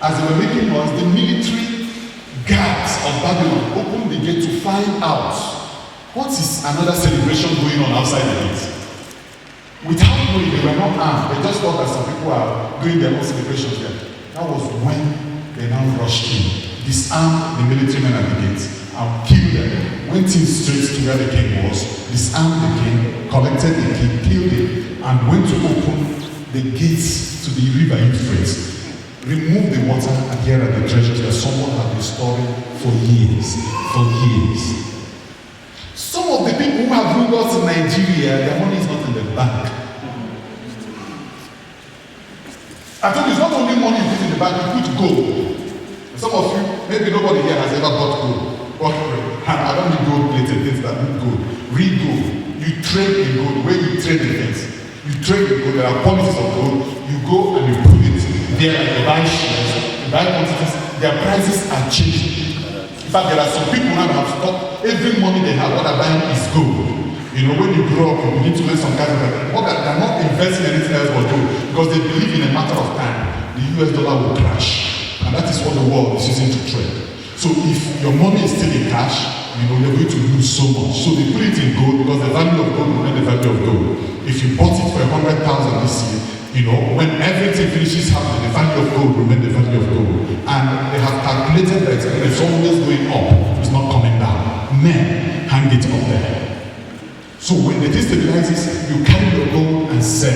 As they were making noise, the military guards of Babylon opened the gate to find out what is another celebration going on outside the gate. Without knowing, they were not armed. They just thought that some people are doing their own celebrations there. That was when they now rushed in, disarmed the military men at the gate, and killed them. Went in straight to where the king was, disarmed the king, collected the king, killed him, and went to open the gates to the river Euphrates. Remove the water, and here are the treasures that someone had been storing for years. For years. Some of the people who have ruled us in Nigeria, their money is not in the bank. I told you, it's not only money you put in the bank, you put gold. Some of you, maybe nobody here has ever bought gold. But I don't need gold plated things that need gold. Read gold. You trade in gold. Where you trade in things. You trade in gold. There are quantities of gold. You go and you put it there and you buy shares. You buy quantities. Their prices are changing. In fact, there are some people now that have stopped. Every money they have, what they're buying is gold. You know, when you grow up, you begin to learn some kind of what they're not investing in anything else but gold because they believe in a matter of time the US dollar will crash, and that is what the world is using to trade. So if your money is still in cash, you know you're going to lose so much. So they put it in gold because the value of gold will remain the value of gold. If you bought it for 100,000 this year, you know when everything finishes happening, the value of gold will remain the value of gold. And they have calculated that it's always going up, it's not coming down. Men hang it up there. So when the thing stabilizes, you carry your gold and sell.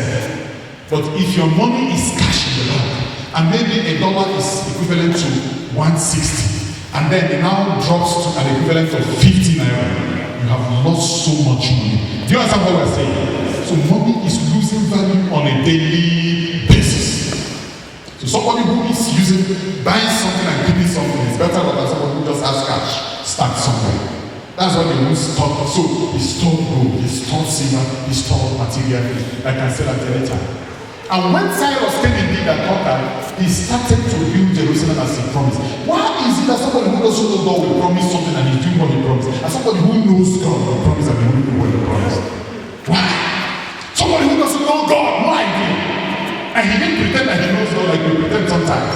But if your money is cash in the bank, and maybe $1 is equivalent to 160, and then it now drops to an equivalent of 50 naira, you have lost so much money. Do you understand what we're saying? So money is losing value on a daily basis. So somebody who is buying something and keeping something is better than somebody who just has cash stacked somewhere. That's what they will store. So he stored gold, he stored silver, he stored material that can sell at any time. And when Cyrus came and did that conquer, he started to build Jerusalem as he promised. Why is it that somebody who doesn't know God will promise something and he's doing what he promised? And somebody who knows God will promise and he won't do what he promised? Why? Somebody who doesn't know God, no idea. And he didn't pretend that he knows God like we pretend sometimes.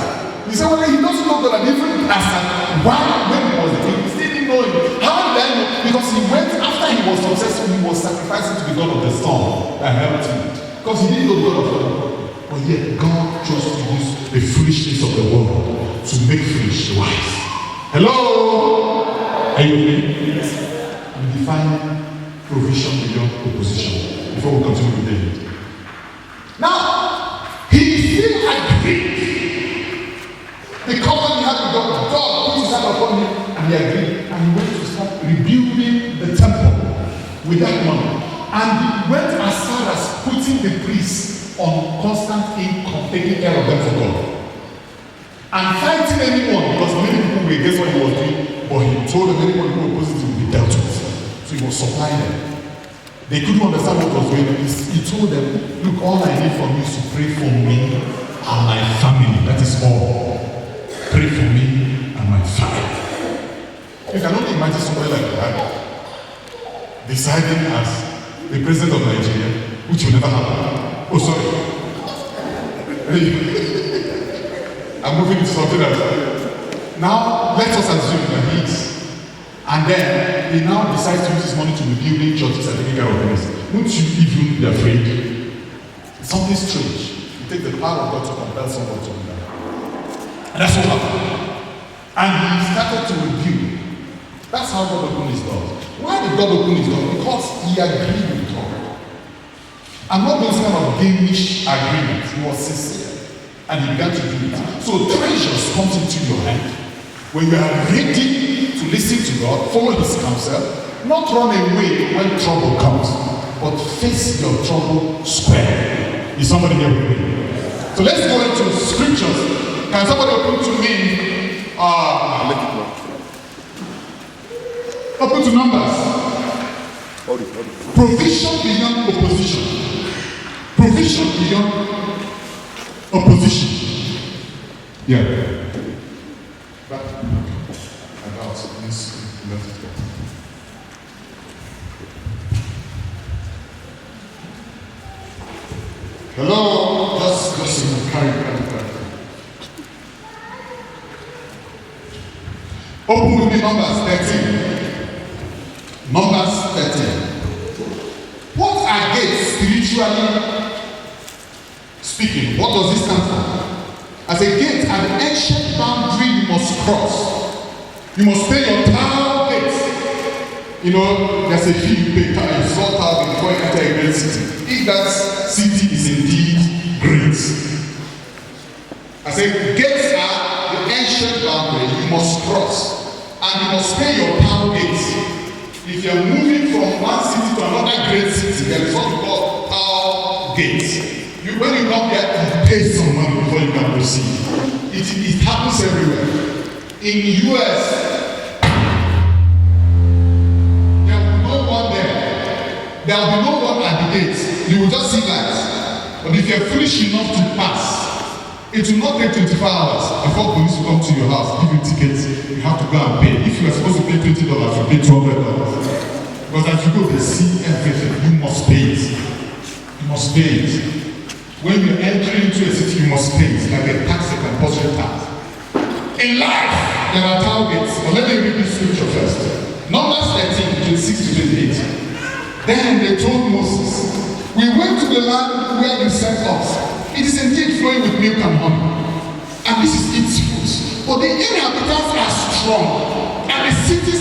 He said, well, he doesn't know God, and even asked, why, when he was the king, he still didn't know him. How did I know? Because he went, after he was successful, he was sacrificing to the God of the storm that helped him. Because he didn't know God of the world. But yet, God chose to use the foolishness of the world to make foolish wise. Hello? Are you with me? Yes. We define provision beyond opposition before we continue with David. Now, he still agreed. The covenant he had with God, God put his hand upon him and he agreed. And he went to start rebuilding the temple with that money. And he went as far as putting the priests on constant income, taking care of them for God. And fighting anyone, because many people were against what he was doing, but he told them anyone who opposed him would be dealt with. So he was supplying them. They couldn't understand what was going on. He told them, look, all I need from you is to pray for me and my family. That is all. Pray for me and my family. You can only imagine somebody like that deciding as the president of Nigeria, which will never happen. Oh, sorry. I'm moving to something else. Now, let us assume that he is. And then he now decides to use his money to rebuilding churches and taking care of things. Won't you even be afraid? It's something strange. You take the power of God to compel someone to do that. And that's what happened. And he started to rebuild. That's how God opened his doors. Why did God open his doors? Because he agreed with God. I'm not those kind of gamish agreements. He was sincere. And he began to do it. So treasures comes into your hand when you are ready to listen to God, follow his counsel, not run away when trouble comes, but face your trouble square. Is somebody here with me? So let's go into scriptures. Can somebody open to me? Open to Numbers. Provision beyond opposition. Provision beyond opposition. Yeah. But about this left. Hello. Just carry. Open with me, Numbers 13. Numbers 13. What are gates spiritually speaking? What does this stand for? As a gate, an ancient boundary you must cross. You must pay your town gate. You know, there's a fee you pay, a small town gate before you enter a great city. If that city is indeed great. I say gates are the ancient boundary you must cross. And you must pay your town gate. If you are moving from one city to another great city, there is what we call town gate. When you come there, you pay some money before you can proceed. It happens everywhere. In the US, there will be no one there. There will be no one at the gate. You will just see lights. But if you are foolish enough to pass, it will not take 24 hours before police will come to your house, give you tickets. You have to go and pay. If you are supposed to pay $20, you pay $200. Because as you go, they see everything. You must pay it. You must pay it. When you're entering into a city, you must pay it. Like a tax, a compulsory tax. In life, there are targets. But let me read this scripture first. Numbers 13, 26 to 28. Then they told Moses, we went to the land where you sent us. It is indeed flowing with milk and honey. And this is its fruit. But the inhabitants are strong. And the cities